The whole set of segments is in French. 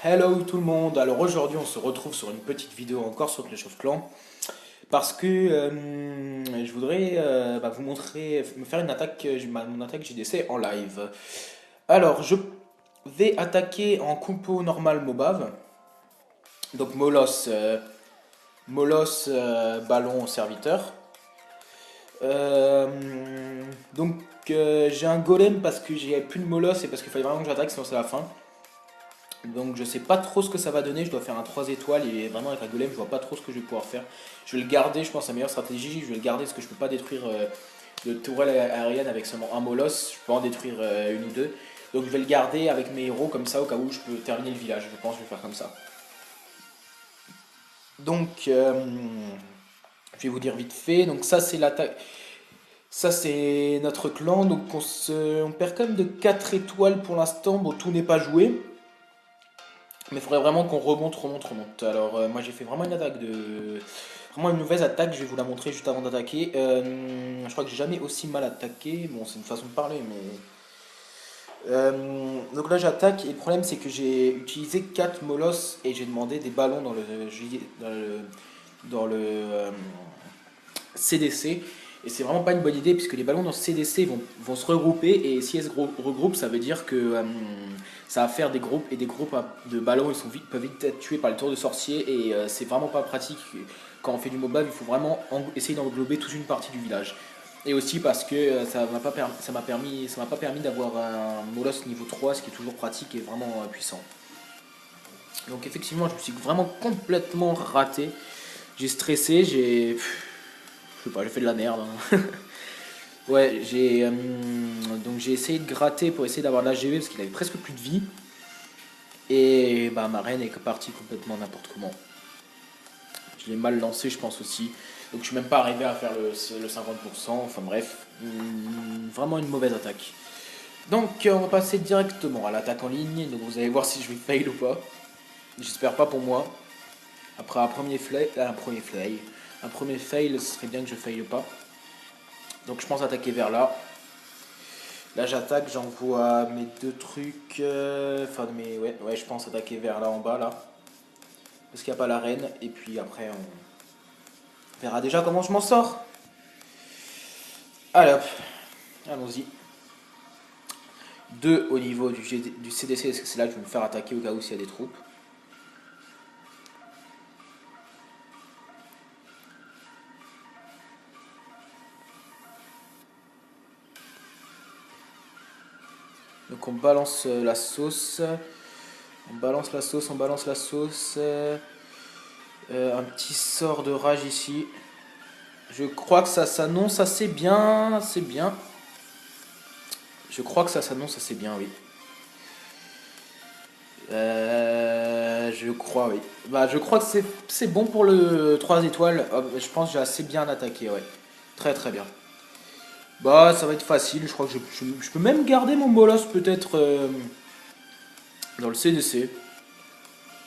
Hello tout le monde, alors aujourd'hui on se retrouve sur une petite vidéo encore sur Clash of Clans parce que je voudrais vous montrer, me faire une attaque, mon attaque JDC en live. Alors je vais attaquer en compo normal Mobave, donc Molos, ballon, serviteur. Donc j'ai un golem parce que j'ai plus de Molos et parce qu'il fallait vraiment que j'attaque sinon c'est la fin. Donc je sais pas trop ce que ça va donner, je dois faire un 3 étoiles et vraiment avec un golem je vois pas trop ce que je vais pouvoir faire. Je vais le garder, je pense la meilleure stratégie, je vais le garder parce que je peux pas détruire de tourelle aérienne avec seulement un molosse, je peux en détruire une ou deux. Donc je vais le garder avec mes héros comme ça au cas où je peux terminer le village, je pense que je vais faire comme ça. Donc je vais vous dire vite fait, donc ça c'est l'attaque. Ça c'est notre clan, donc on perd quand même de 4 étoiles pour l'instant, bon tout n'est pas joué. Mais il faudrait vraiment qu'on remonte. Alors, moi j'ai fait vraiment une attaque de. Vraiment une mauvaise attaque, je vais vous la montrer juste avant d'attaquer. Je crois que j'ai jamais aussi mal attaqué. Bon, c'est une façon de parler, mais. Donc là j'attaque et le problème c'est que j'ai utilisé 4 molosses et j'ai demandé des ballons dans le CDC. Et c'est vraiment pas une bonne idée puisque les ballons dans CDC vont se regrouper et si elles se regroupent, ça veut dire que ça va faire des groupes et des groupes de ballons peuvent vite être tués par les tours de sorcier et c'est vraiment pas pratique. Quand on fait du MOBA, il faut vraiment essayer d'englober toute une partie du village. Et aussi parce que ça m'a pas permis d'avoir un Molos niveau 3, ce qui est toujours pratique et vraiment puissant. Donc effectivement, je me suis vraiment complètement raté. J'ai stressé, je sais pas, j'ai fait de la merde, hein. Ouais, donc j'ai essayé de gratter pour essayer d'avoir de l'AGV parce qu'il avait presque plus de vie. Et bah ma reine est partie complètement n'importe comment. Je l'ai mal lancé, je pense aussi. Donc je suis même pas arrivé à faire le 50%. Enfin bref, vraiment une mauvaise attaque. Donc on va passer directement à l'attaque en ligne. Donc vous allez voir si je vais fail ou pas. J'espère pas pour moi. Après un premier fail, ce serait bien que je faille pas. Donc je pense attaquer vers là. Là j'attaque, j'envoie mes deux trucs. Ouais, je pense attaquer vers là en bas là. Parce qu'il n'y a pas la reine. Et puis après on verra déjà comment je m'en sors. Allez hop, allons-y. 2 au niveau du CDC, parce que c'est là que je vais me faire attaquer au cas où s'il y a des troupes. Donc on balance la sauce. On balance la sauce, on balance la sauce. Un petit sort de rage ici. Je crois que ça s'annonce assez bien. C'est bien. Je crois que ça s'annonce assez bien, oui. Je crois, oui. Bah, je crois que c'est bon pour le 3 étoiles. Je pense que j'ai assez bien attaqué, ouais. Très très bien. Bah, ça va être facile. Je crois que je peux même garder mon bolos peut-être dans le CDC.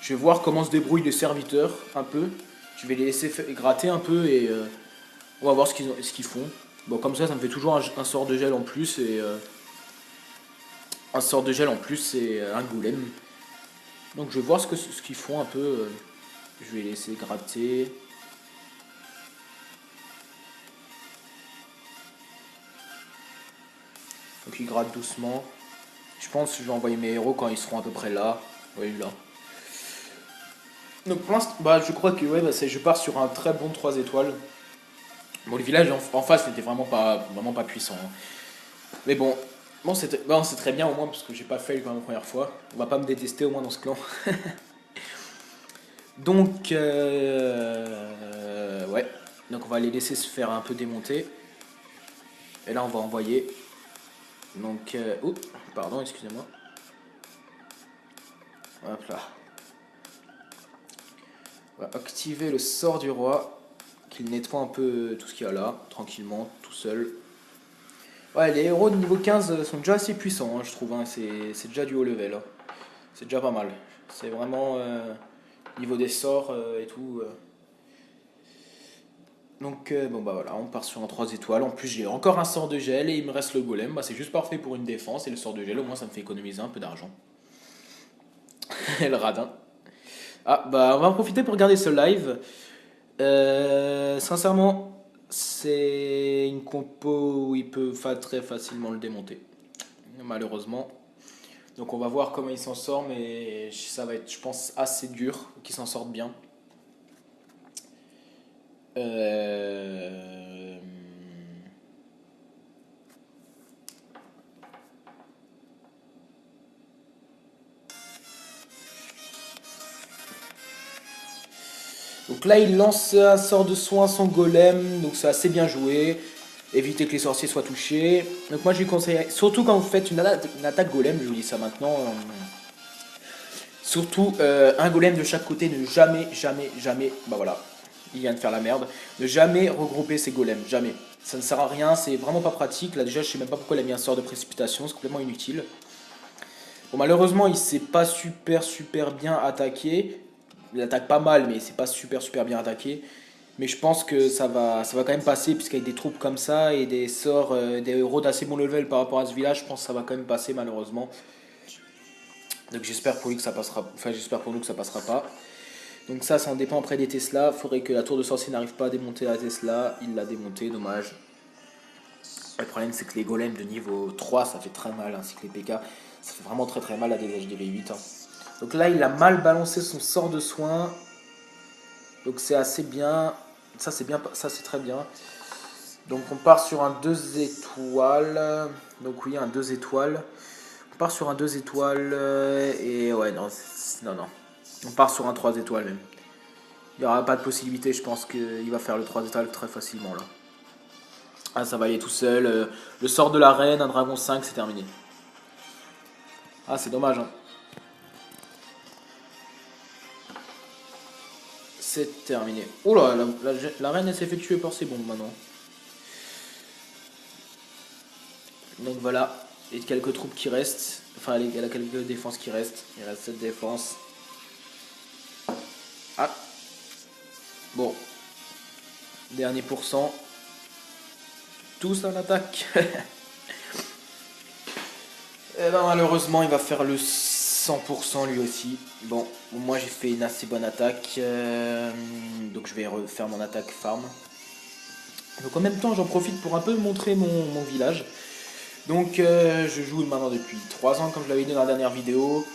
Je vais voir comment se débrouillent les serviteurs un peu. Je vais les laisser gratter un peu et on va voir ce qu'ils font. Bon, comme ça me fait toujours un sort de gel en plus et un sort de gel en plus et un golem. Donc je vais voir ce qu'ils font un peu. Je vais laisser gratter. Donc ils grattent doucement. Je pense que je vais envoyer mes héros quand ils seront à peu près là. Oui, là. Donc pour l'instant, bah, je crois que ouais, je pars sur un très bon 3 étoiles. Bon, le village en face n'était vraiment pas puissant, hein. Mais bon c'est très bien au moins parce que j'ai pas fail quand même la première fois. On va pas me détester au moins dans ce clan. Donc, ouais. Donc on va les laisser se faire un peu démonter. Et là on va envoyer. Donc, oups, pardon, excusez-moi. Hop là. On va activer le sort du roi. Qu'il nettoie un peu tout ce qu'il y a là, tranquillement, tout seul. Ouais, les héros de niveau 15 sont déjà assez puissants, hein, je trouve, hein. C'est déjà du haut level, hein. C'est déjà pas mal. C'est vraiment niveau des sorts et tout. Donc bon bah voilà, on part sur un 3 étoiles. En plus j'ai encore un sort de gel et il me reste le golem. Bah, c'est juste parfait pour une défense et le sort de gel au moins ça me fait économiser un peu d'argent. Le radin. Ah, bah, on va en profiter pour regarder ce live. Sincèrement, c'est une compo où il peut très facilement le démonter, malheureusement. Donc on va voir comment il s'en sort, mais ça va être, je pense, assez dur qu'il s'en sorte bien. Euh, Donc là, il lance un sort de soin son golem, donc c'est assez bien joué. Éviter que les sorciers soient touchés. Donc moi, je lui conseille, surtout quand vous faites une attaque golem, je vous dis ça maintenant, surtout un golem de chaque côté, ne jamais, jamais, jamais, bah voilà, il vient de faire la merde, ne jamais regrouper ses golems, jamais. Ça ne sert à rien, c'est vraiment pas pratique. Là déjà, je sais même pas pourquoi il a mis un sort de précipitation, c'est complètement inutile. Bon, malheureusement, il s'est pas super bien attaqué. Il attaque pas mal, mais c'est pas super bien attaqué. Mais je pense que ça va quand même passer, puisqu'avec des troupes comme ça et des sorts, des héros d'assez bon level par rapport à ce village, je pense que ça va quand même passer malheureusement. Donc j'espère pour lui que ça passera, enfin j'espère pour nous que ça passera pas. Donc ça en dépend après des Tesla. Faudrait que la tour de sorcier n'arrive pas à démonter la Tesla. Il l'a démonté, dommage. Le problème c'est que les golems de niveau 3 ça fait très mal, ainsi que les PK. Ça fait vraiment très mal à des HDV 8. Hein. Donc là il a mal balancé son sort de soin. Donc c'est assez bien. Ça c'est bien, ça c'est très bien. Donc on part sur un 2 étoiles. Donc oui, un 2 étoiles. On part sur un 2 étoiles. Et ouais, non, non. On part sur un 3 étoiles même. Il n'y aura pas de possibilité, je pense qu'il va faire le 3 étoiles très facilement là. Ah, ça va aller tout seul. Le sort de la reine, un dragon 5, c'est terminé. Ah, c'est dommage. Hein. C'est terminé. Oula, la reine elle s'est fait tuer par ses bombes maintenant. Donc voilà, et quelques troupes qui restent. Enfin, elle a quelques défenses qui restent. Il reste 7 défenses. Ah, bon. Dernier pourcent. Tous en attaque. Et ben, malheureusement, il va faire le 100% lui aussi. Bon, moi j'ai fait une assez bonne attaque. Donc je vais refaire mon attaque farm. Donc en même temps, j'en profite pour un peu montrer mon village. Donc je joue maintenant depuis 3 ans, comme je l'avais dit dans la dernière vidéo.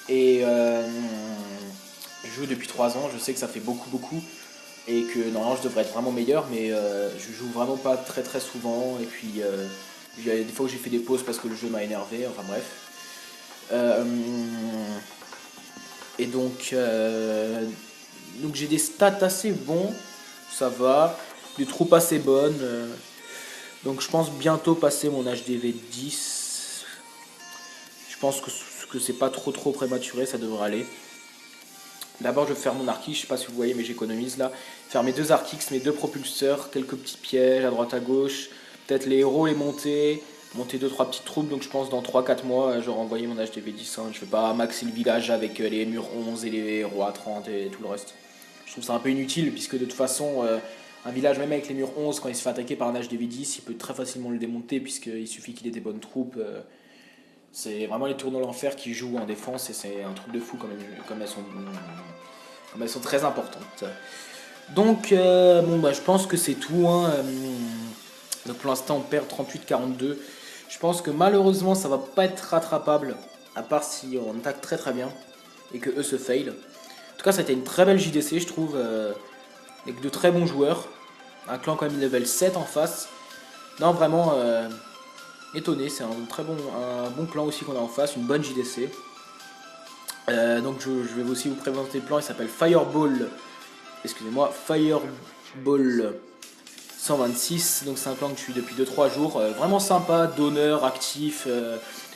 Et je joue depuis 3 ans, je sais que ça fait beaucoup. Et que normalement je devrais être vraiment meilleur, mais je joue vraiment pas très souvent. Et puis il y a des fois où j'ai fait des pauses parce que le jeu m'a énervé, enfin bref. Euh, et donc j'ai des stats assez bons, ça va, des troupes assez bonnes. Donc je pense bientôt passer mon HDV 10. Je pense que c'est pas trop prématuré, ça devrait aller. D'abord je vais faire mon archi, je sais pas si vous voyez mais j'économise là. Faire mes 2 archix, mes 2 propulseurs, quelques petits pièges à droite à gauche, peut-être les héros les monter 2-3 petites troupes, donc je pense dans 3-4 mois j'aurai envoyé mon HDV 10. Hein. Je vais pas maxer le village avec les murs 11 et les héros à 30 et tout le reste. Je trouve ça un peu inutile puisque de toute façon un village même avec les murs 11 quand il se fait attaquer par un HDV 10 il peut très facilement le démonter puisqu'il suffit qu'il ait des bonnes troupes. C'est vraiment les tours de l'enfer qui jouent en défense et c'est un truc de fou comme elles sont très importantes. Donc, bon, bah, je pense que c'est tout. Hein. Donc, pour l'instant, on perd 38-42. Je pense que malheureusement, ça va pas être rattrapable, à part si on attaque très bien et que eux se fail. En tout cas, ça a été une très belle JDC, je trouve, avec de très bons joueurs. Un clan quand même level 7 en face. Non, vraiment étonné. C'est un bon clan aussi qu'on a en face, une bonne JDC. Donc, je vais aussi vous présenter le plan. Il s'appelle Fireball. Excusez-moi, Fireball 126, donc c'est un clan que je suis depuis 2-3 jours, vraiment sympa, d'honneur, actif,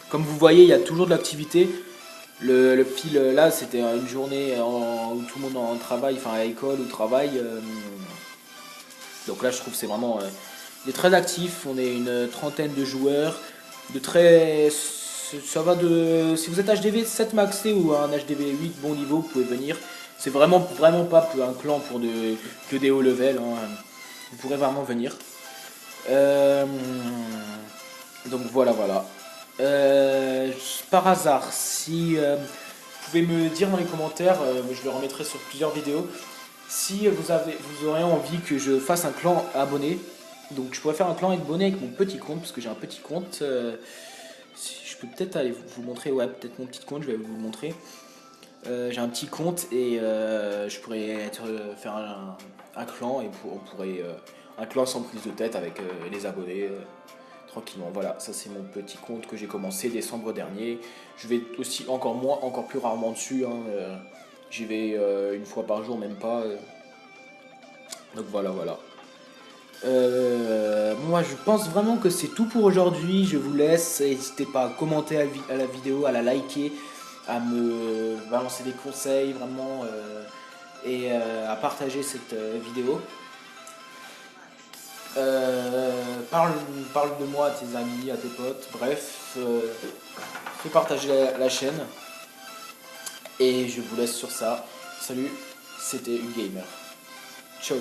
comme vous voyez il y a toujours de l'activité, le fil là c'était une journée où tout le monde en travail, enfin à l'école ou travail, donc là je trouve c'est vraiment, il est très actif, on est une trentaine de joueurs, ça va si vous êtes HDV 7 maxé ou un HDV 8 bon niveau, vous pouvez venir, c'est vraiment pas un clan que des hauts level, hein. Vous pourrez vraiment venir. Euh, donc voilà. Par hasard, si vous pouvez me dire dans les commentaires, je le remettrai sur plusieurs vidéos, si vous aurez envie que je fasse un clan abonné. Donc je pourrais faire un clan abonné avec mon petit compte, parce que j'ai un petit compte. Je peux peut-être aller vous montrer, ouais, peut-être mon petit compte, je vais vous le montrer. J'ai un petit compte et je pourrais faire un clan et on pourrait un clan sans prise de tête avec les abonnés tranquillement. Voilà, ça c'est mon petit compte que j'ai commencé décembre dernier. Je vais aussi encore plus rarement dessus, hein, j'y vais une fois par jour, même pas. Donc voilà. Moi je pense vraiment que c'est tout pour aujourd'hui. Je vous laisse. N'hésitez pas à commenter à la vidéo, à la liker, à me balancer des conseils vraiment et à partager cette vidéo. Parle, parle de moi à tes amis, à tes potes, bref, fais partager la chaîne. Et je vous laisse sur ça. Salut, c'était une gamer. Ciao.